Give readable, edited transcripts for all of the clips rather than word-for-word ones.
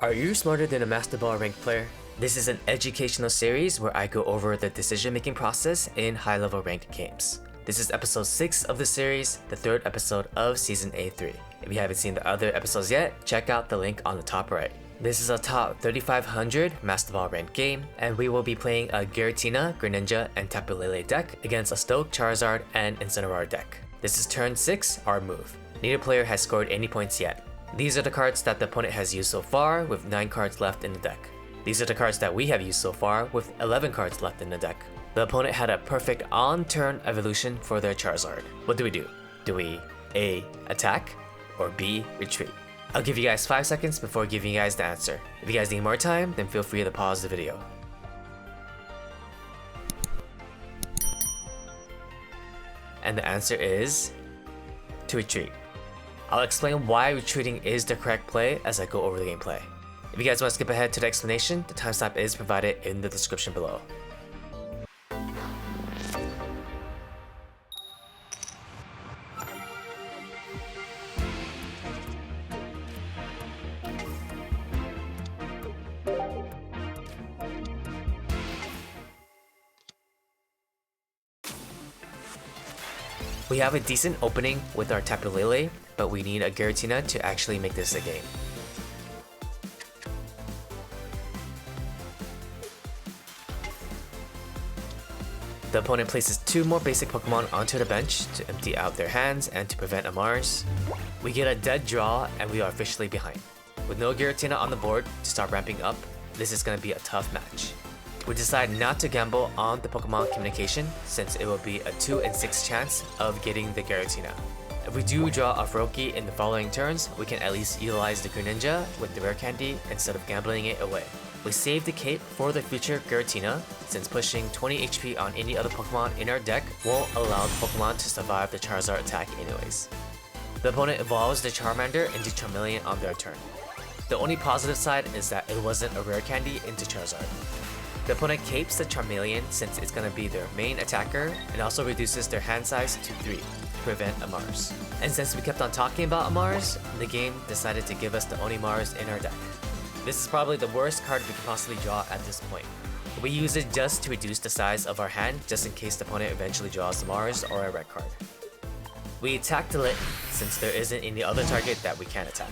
Are you smarter than a Master Ball ranked player? This is an educational series where I go over the decision-making process in high-level ranked games. This is episode 6 of the series, the 3rd episode of Season A3. If you haven't seen the other episodes yet, check out the link on the top right. This is a top 3500 Master Ball ranked game, and we will be playing a Giratina, Greninja, and Tapu Lele deck against a Stoke Charizard and Incineroar deck. This is turn 6, our move. Neither player has scored any points yet. These are the cards that the opponent has used so far, with 9 cards left in the deck. These are the cards that we have used so far, with 11 cards left in the deck. The opponent had a perfect on-turn evolution for their Charizard. What do? Do we A. attack, or B. retreat? I'll give you guys 5 seconds before giving you guys the answer. If you guys need more time, then feel free to pause the video. And the answer is to retreat. I'll explain why retreating is the correct play as I go over the gameplay. If you guys want to skip ahead to the explanation, the timestamp is provided in the description below. We have a decent opening with our Tapu Lele, but we need a Giratina to actually make this a game. The opponent places 2 more basic Pokemon onto the bench to empty out their hands and to prevent a Mars. We get a dead draw and we are officially behind. With no Giratina on the board to start ramping up, this is going to be a tough match. We decide not to gamble on the Pokemon communication since it will be a 2 in 6 chance of getting the Giratina. If we do draw a Froakie in the following turns, we can at least utilize the Greninja with the rare candy instead of gambling it away. We save the cape for the future Giratina since pushing 20 HP on any other Pokemon in our deck won't allow the Pokemon to survive the Charizard attack anyways. The opponent evolves the Charmander into Charmeleon on their turn. The only positive side is that it wasn't a rare candy into Charizard. The opponent capes the Charmeleon since it's going to be their main attacker and also reduces their hand size to 3 to prevent a Mars. And since we kept on talking about a Mars, the game decided to give us the only Mars in our deck. This is probably the worst card we could possibly draw at this point. We use it just to reduce the size of our hand just in case the opponent eventually draws the Mars or a red card. We attack the Litten since there isn't any other target that we can attack.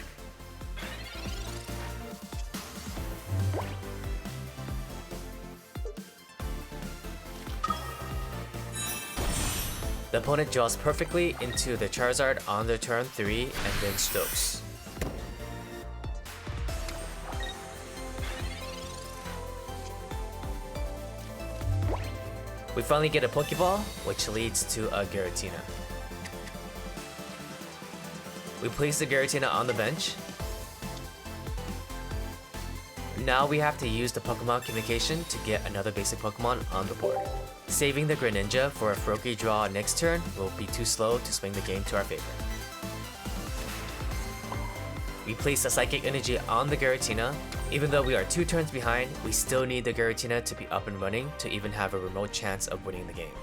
The opponent draws perfectly into the Charizard on their turn 3 and then Stokes. We finally get a Pokeball, which leads to a Giratina. We place the Giratina on the bench. Now we have to use the Pokemon communication to get another basic Pokemon on the board. Saving the Greninja for a Froakie draw next turn will be too slow to swing the game to our favor. We place a Psychic Energy on the Giratina. Even though we are 2 turns behind, we still need the Giratina to be up and running to even have a remote chance of winning the game.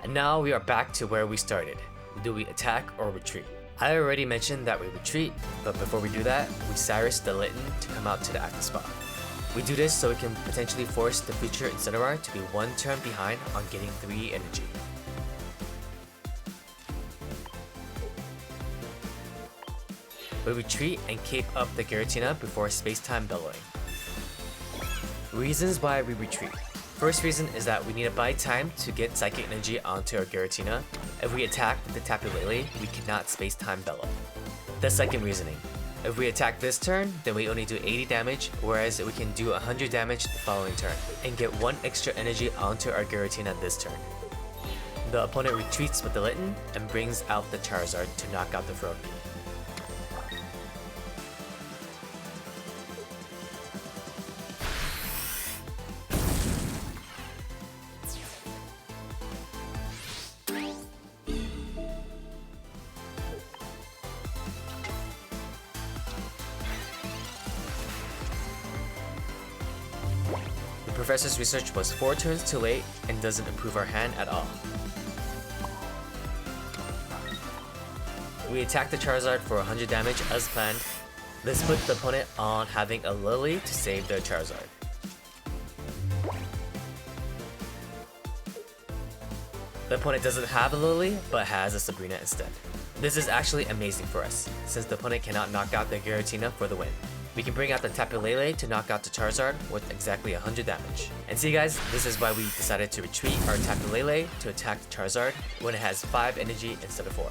And now we are back to where we started. Do we attack or retreat? I already mentioned that we retreat, but before we do that, we Cyrus the Litten to come out to the active spot. We do this so we can potentially force the future Incineroar to be 1 turn behind on getting 3 energy. We retreat and cape up the Giratina before space-time bellowing. Reasons why we retreat. First reason is that we need to buy time to get Psychic Energy onto our Giratina. If we attack with the Tapu Lele, we cannot space-time bellow. The second reasoning. If we attack this turn, then we only do 80 damage, whereas we can do 100 damage the following turn, and get 1 extra energy onto our Giratina this turn. The opponent retreats with the Litten and brings out the Charizard to knock out the Froakie. The professor's research was 4 turns too late and doesn't improve our hand at all. We attack the Charizard for 100 damage as planned. This puts the opponent on having a Lily to save their Charizard. The opponent doesn't have a Lily, but has a Sabrina instead. This is actually amazing for us, since the opponent cannot knock out their Giratina for the win. We can bring out the Tapu Lele to knock out the Charizard with exactly 100 damage. And see guys, this is why we decided to retreat our Tapu Lele to attack the Charizard when it has 5 energy instead of 4.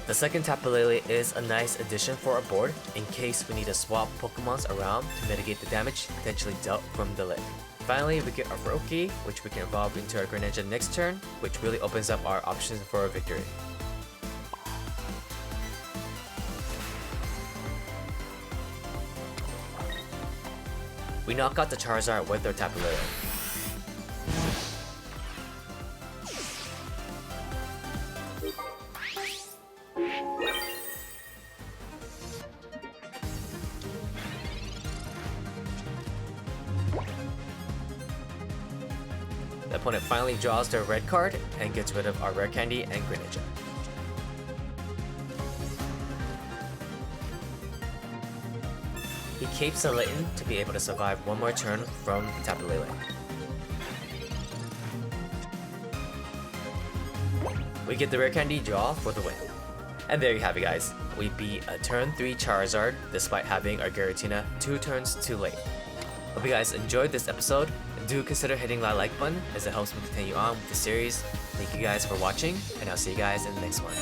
The second Tapu Lele is a nice addition for our board in case we need to swap Pokemons around to mitigate the damage potentially dealt from the lid. Finally, we get our Roki, which we can evolve into our Greninja next turn, which really opens up our options for a victory. We knock out the Charizard with our Tapu Lele. The opponent finally draws their red card and gets rid of our Rare Candy and Greninja. He capes a Litten to be able to survive one more turn from Tapu Lele. We get the Rare Candy draw for the win. And there you have it guys, we beat a turn 3 Charizard despite having our Giratina 2 turns too late. Hope you guys enjoyed this episode. Do consider hitting that like button as it helps me continue on with the series. Thank you guys for watching, and I'll see you guys in the next one.